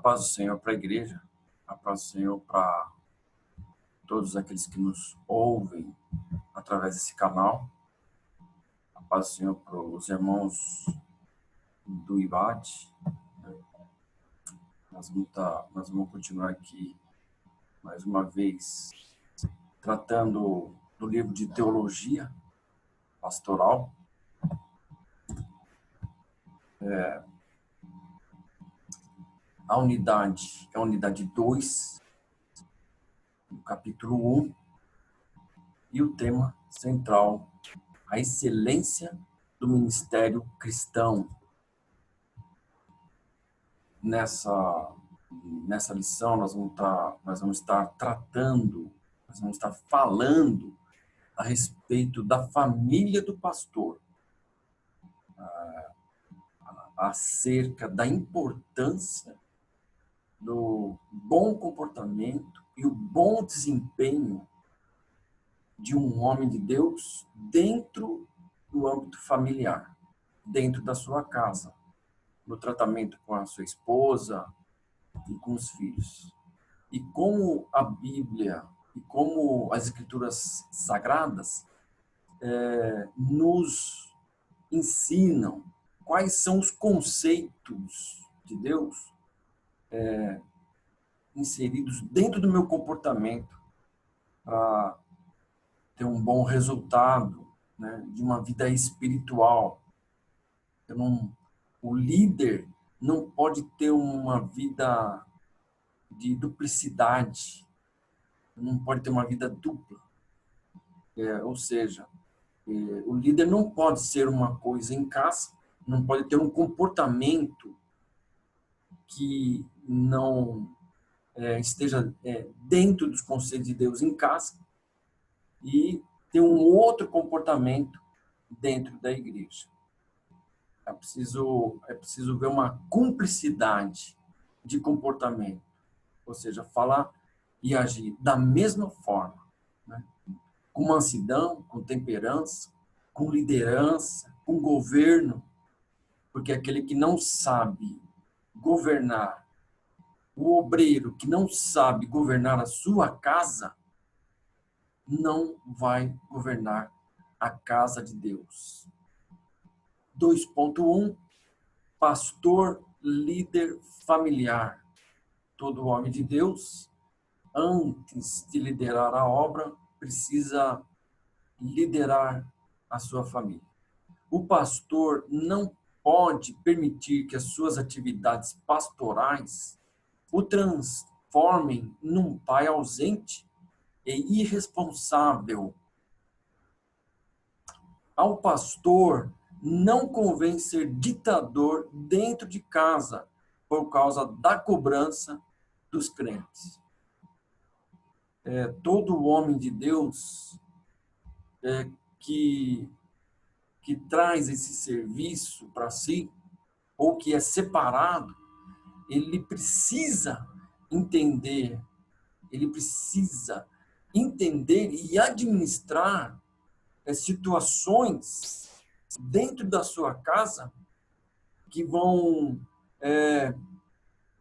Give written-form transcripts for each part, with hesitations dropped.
paz do Senhor para a igreja, a paz do Senhor para todos aqueles que nos ouvem através desse canal, a paz do Senhor para os irmãos do IBAD. Nós vamos continuar aqui mais uma vez tratando do livro de teologia pastoral. A unidade é a unidade 2, no capítulo 1, e o tema central, a excelência do ministério cristão. Nessa lição, nós vamos estar tratando, nós vamos estar falando a respeito da família do pastor, acerca da importância do bom comportamento e o bom desempenho de um homem de Deus dentro do âmbito familiar, dentro da sua casa, no tratamento com a sua esposa e com os filhos. E como a Bíblia e como as Escrituras Sagradas nos ensinam quais são os conceitos de Deus inseridos dentro do meu comportamento para ter um bom resultado, né, de uma vida espiritual. O líder não pode ter uma vida de duplicidade, não pode ter uma vida dupla. Ou seja, o líder não pode ser uma coisa em casa, não pode ter um comportamento que não esteja dentro dos conceitos de Deus em casa e ter um outro comportamento dentro da igreja. É preciso ver uma cumplicidade de comportamento, ou seja, falar e agir da mesma forma, né? Com mansidão, com temperança, com liderança, com governo, porque aquele que não sabe governar, o obreiro que não sabe governar a sua casa, não vai governar a casa de Deus. 2.1, pastor, líder familiar. Todo homem de Deus, antes de liderar a obra, precisa liderar a sua família. O pastor não pode permitir que as suas atividades pastorais o transformem num pai ausente e irresponsável. Ao pastor não convém ser ditador dentro de casa por causa da cobrança dos crentes. Todo homem de Deus que traz esse serviço para si, ou que é separado, ele precisa entender e administrar situações dentro da sua casa que vão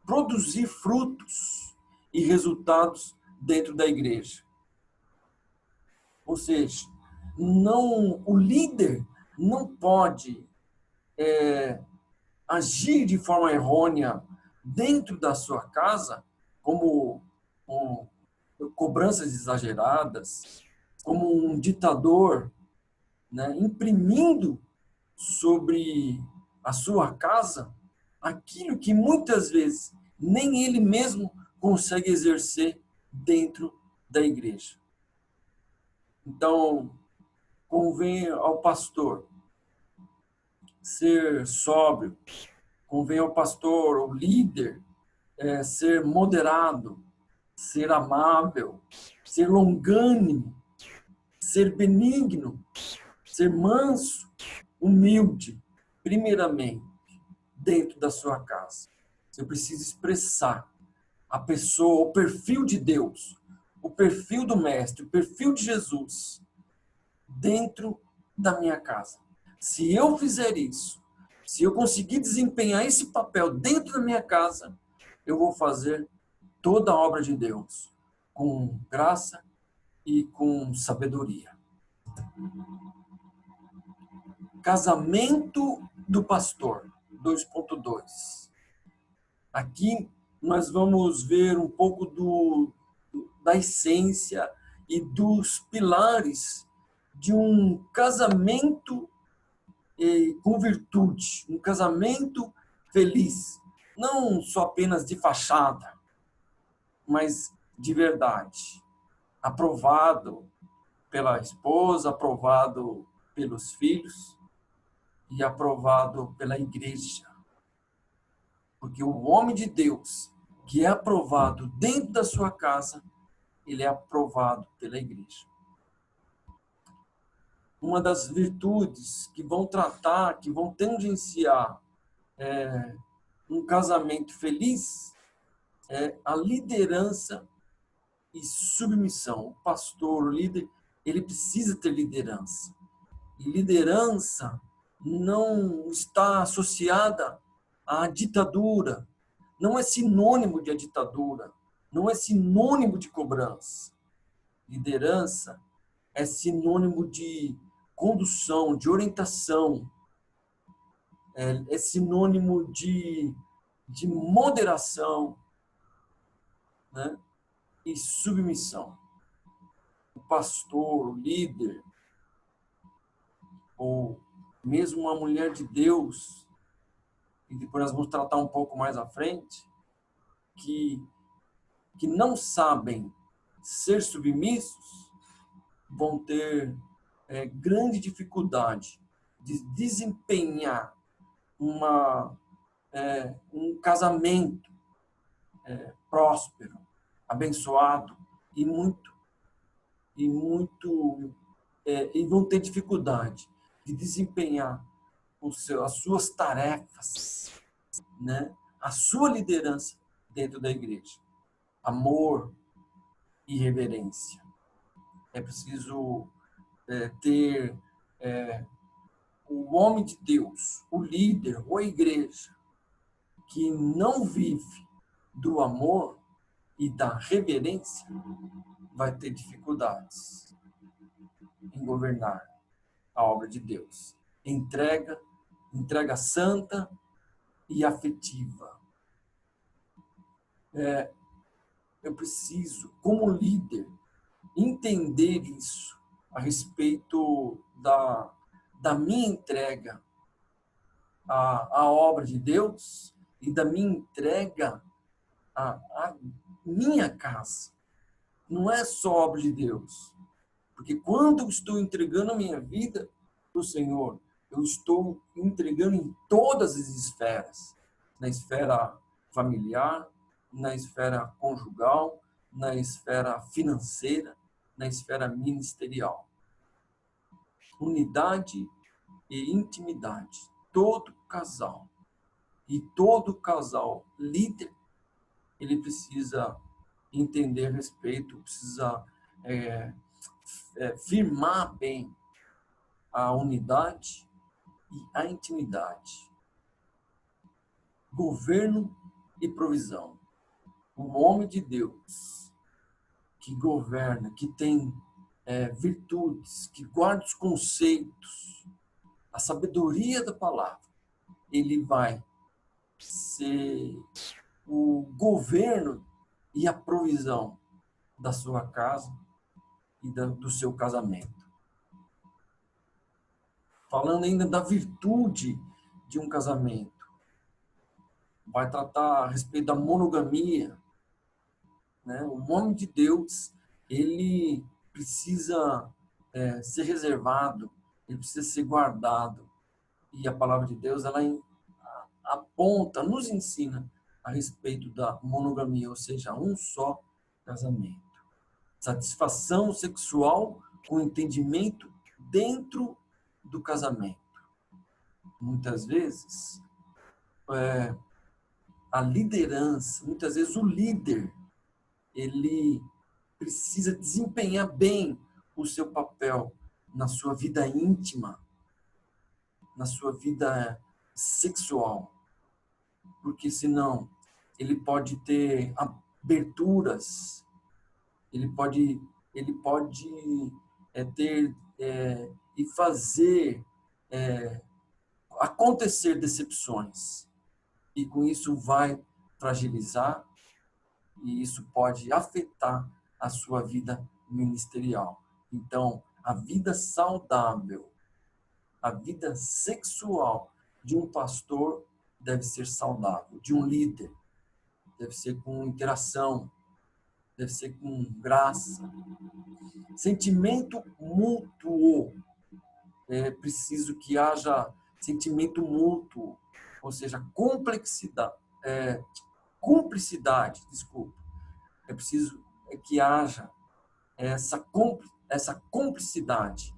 produzir frutos e resultados dentro da igreja. Ou seja, o líder não pode agir de forma errônea dentro da sua casa, como cobranças exageradas, como um ditador, né, imprimindo sobre a sua casa aquilo que muitas vezes nem ele mesmo consegue exercer dentro da igreja. Então, convém ao pastor ser sóbrio, convém ao pastor, ao líder, ser moderado, ser amável, ser longânimo, ser benigno, ser manso, humilde, primeiramente, dentro da sua casa. Você precisa expressar a pessoa, o perfil de Deus, o perfil do Mestre, o perfil de Jesus, dentro da minha casa. Se eu fizer isso, se eu conseguir desempenhar esse papel dentro da minha casa, eu vou fazer toda a obra de Deus com graça e com sabedoria. Casamento do pastor 2.2. Aqui nós vamos ver um pouco da essência e dos pilares de um casamento com virtude, um casamento feliz, não só apenas de fachada, mas de verdade, aprovado pela esposa, aprovado pelos filhos e aprovado pela igreja. Porque o homem de Deus, que é aprovado dentro da sua casa, ele é aprovado pela igreja. Uma das virtudes que vão tratar, que vão tangenciar um casamento feliz é a liderança e submissão. O pastor, o líder, ele precisa ter liderança. E liderança não está associada à ditadura, não é sinônimo de ditadura, não é sinônimo de cobrança. Liderança é sinônimo de condução, de orientação, é sinônimo de moderação, né? E submissão. O pastor, o líder, ou mesmo uma mulher de Deus, e depois nós vamos tratar um pouco mais à frente, que não sabem ser submissos, vão ter grande dificuldade de desempenhar um casamento próspero, abençoado e vão ter dificuldade de desempenhar as suas tarefas, né? A sua liderança dentro da igreja. Amor e reverência. É preciso ter o homem de Deus, o líder ou a igreja que não vive do amor e da reverência vai ter dificuldades em governar a obra de Deus. Entrega santa e afetiva. Eu preciso, como líder, entender isso a respeito da minha entrega à obra de Deus e da minha entrega à minha casa. Não é só obra de Deus. Porque quando eu estou entregando a minha vida para o Senhor, eu estou entregando em todas as esferas. Na esfera familiar, na esfera conjugal, na esfera financeira, na esfera ministerial. Unidade e intimidade. Todo casal líder, ele precisa entender a respeito, precisa firmar bem a unidade e a intimidade. Governo e provisão. O homem de Deus que governa, que tem virtudes, que guarda os conceitos, a sabedoria da palavra, ele vai ser o governo e a provisão da sua casa e do seu casamento. Falando ainda da virtude de um casamento, vai tratar a respeito da monogamia, né? O homem de Deus, ele precisa ser reservado, ele precisa ser guardado. E a palavra de Deus, ela aponta, nos ensina a respeito da monogamia, ou seja, um só casamento. Satisfação sexual com entendimento dentro do casamento. Muitas vezes, a liderança, muitas vezes o líder, ele precisa desempenhar bem o seu papel na sua vida íntima, na sua vida sexual, porque senão ele pode ter aberturas, ele pode ter e fazer acontecer decepções. E com isso vai fragilizar e isso pode afetar a sua vida ministerial. Então, a vida saudável, a vida sexual de um pastor deve ser saudável, de um líder, deve ser com interação, deve ser com graça. Sentimento mútuo. É preciso que haja sentimento mútuo, ou seja, cumplicidade, desculpa. É preciso que haja essa cumplicidade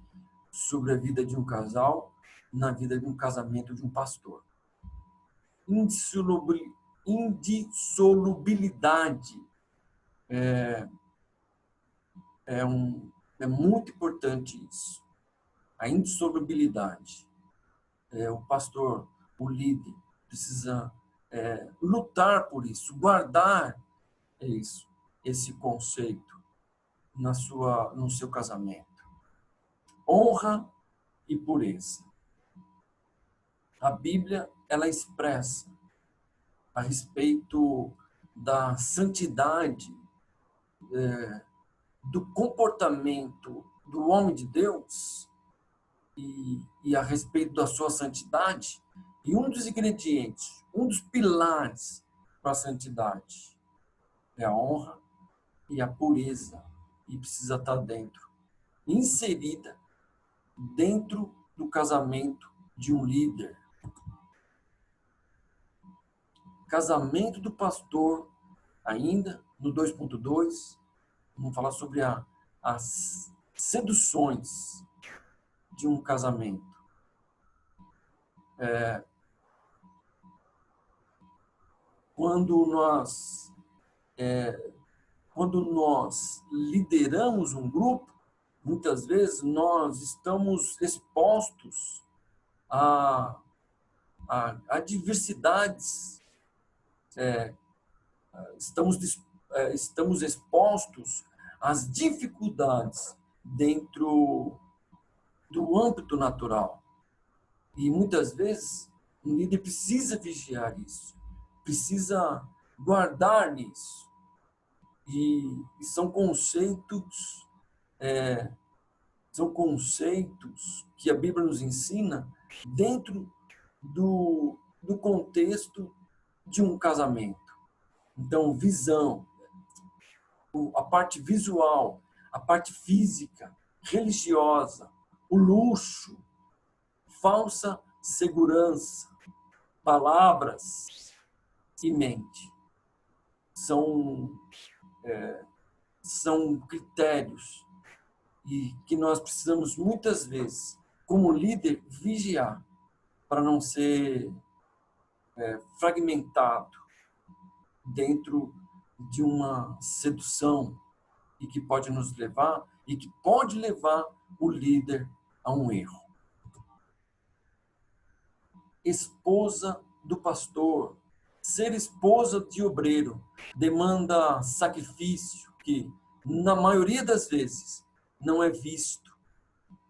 sobre a vida de um casal, na vida de um casamento de um pastor. Indissolubilidade é muito importante isso. A indissolubilidade. O pastor, o líder, precisa lutar por isso, guardar isso, esse conceito no seu casamento. Honra e pureza. A Bíblia, ela expressa a respeito da santidade, do comportamento do homem de Deus e a respeito da sua santidade. E um dos ingredientes, um dos pilares para a santidade é a honra e a pureza. E precisa estar inserida dentro do casamento de um líder. Casamento do pastor, ainda no 2.2, vamos falar sobre as seduções de um casamento. Quando nós lideramos um grupo, muitas vezes nós estamos expostos a diversidades, estamos expostos às dificuldades dentro do âmbito natural. E muitas vezes o líder precisa vigiar isso, precisa guardar isso. E são conceitos que a Bíblia nos ensina dentro do contexto de um casamento. Então, visão, a parte visual, a parte física, religiosa, o luxo, falsa segurança, palavras e mente. São critérios e que nós precisamos, muitas vezes, como líder, vigiar para não ser fragmentado dentro de uma sedução e que pode nos levar e que pode levar o líder a um erro. Esposa do pastor. Ser esposa de obreiro demanda sacrifício que, na maioria das vezes, não é visto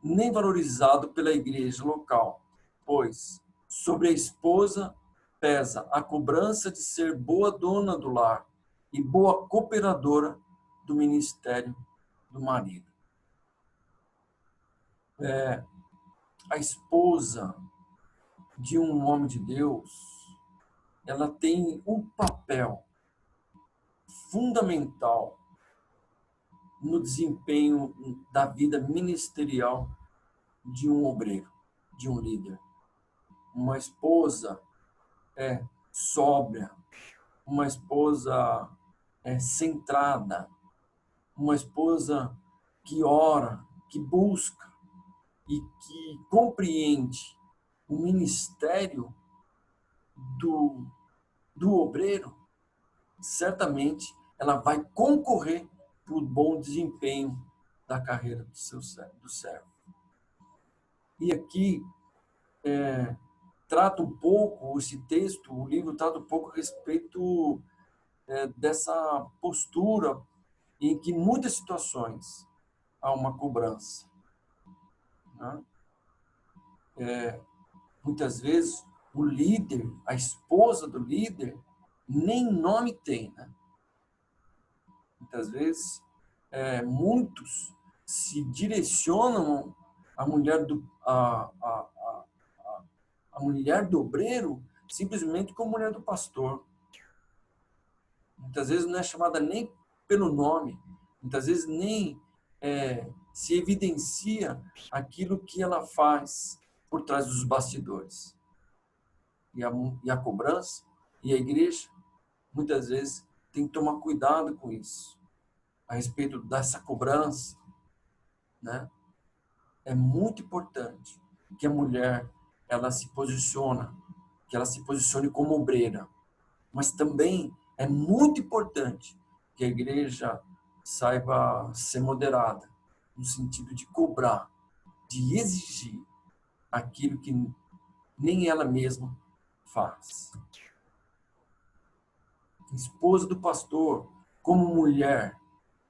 nem valorizado pela igreja local, pois sobre a esposa pesa a cobrança de ser boa dona do lar e boa cooperadora do ministério do marido. A esposa de um homem de Deus, ela tem um papel fundamental no desempenho da vida ministerial de um obreiro, de um líder. Uma esposa sóbria, uma esposa centrada, uma esposa que ora, que busca e que compreende o ministério do obreiro, certamente ela vai concorrer para o bom desempenho da carreira do servo. E aqui trata um pouco, esse texto, o livro trata um pouco a respeito dessa postura em que, em muitas situações, há uma cobrança, né? Muitas vezes, o líder, a esposa do líder, nem nome tem, né? Muitas vezes, muitos se direcionam à mulher a mulher do obreiro simplesmente como mulher do pastor. Muitas vezes não é chamada nem pelo nome, muitas vezes nem se evidencia aquilo que ela faz por trás dos bastidores. E a cobrança, e a igreja, muitas vezes, tem que tomar cuidado com isso, a respeito dessa cobrança, né? É muito importante que a mulher ela se posicione como obreira, mas também é muito importante que a igreja saiba ser moderada, no sentido de cobrar, de exigir aquilo que nem ela mesma faz. Esposa do pastor, como mulher,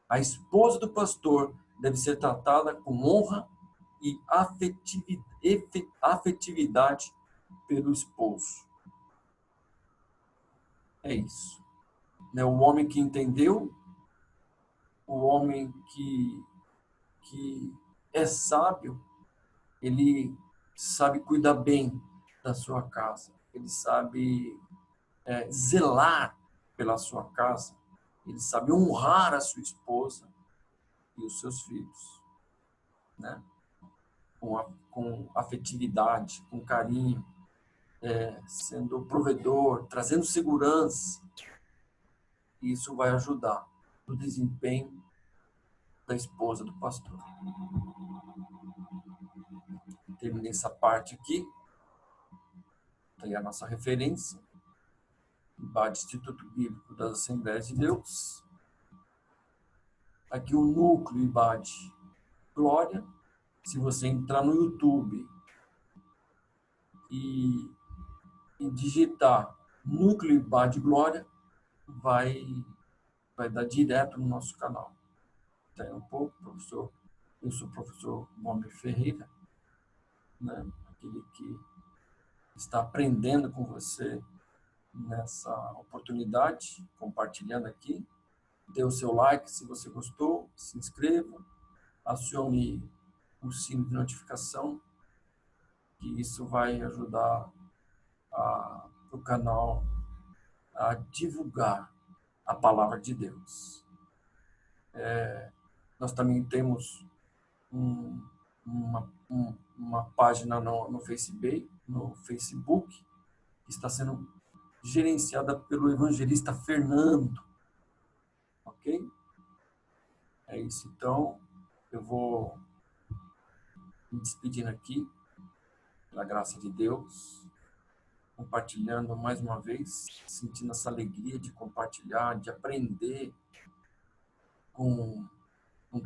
a esposa do pastor deve ser tratada com honra e afetividade pelo esposo. É isso. O homem que entendeu, o homem que é sábio, ele sabe cuidar bem da sua casa, ele sabe zelar pela sua casa, ele sabe honrar a sua esposa e os seus filhos, né? Com afetividade, com carinho, sendo provedor, trazendo segurança. Isso vai ajudar no desempenho da esposa do pastor. Terminei essa parte aqui. Tem a nossa referência, IBAD, Instituto Bíblico das Assembleias de Deus. Aqui o núcleo IBAD Glória. Se você entrar no YouTube e digitar núcleo IBAD Glória, vai dar direto no nosso canal. Tem um pouco, professor. Eu sou o professor Momer Ferreira, né? Aquele que está aprendendo com você nessa oportunidade, compartilhando aqui. Dê o seu like se você gostou, se inscreva, acione o sino de notificação, que isso vai ajudar o canal a divulgar a palavra de Deus. Nós também temos uma página no Facebook, que está sendo gerenciada pelo evangelista Fernando. Ok? É isso. Então, eu vou me despedindo aqui, pela graça de Deus, compartilhando mais uma vez, sentindo essa alegria de compartilhar, de aprender com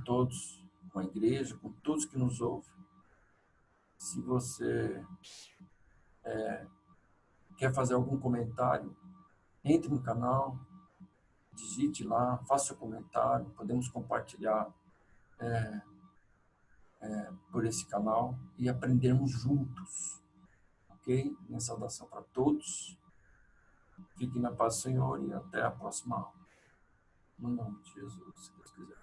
todos, com a igreja, com todos que nos ouvem. Se você quer fazer algum comentário, entre no canal, digite lá, faça seu comentário, podemos compartilhar por esse canal e aprendermos juntos, ok? Minha saudação para todos, fiquem na paz do Senhor e até a próxima aula. No nome de Jesus, se Deus quiser.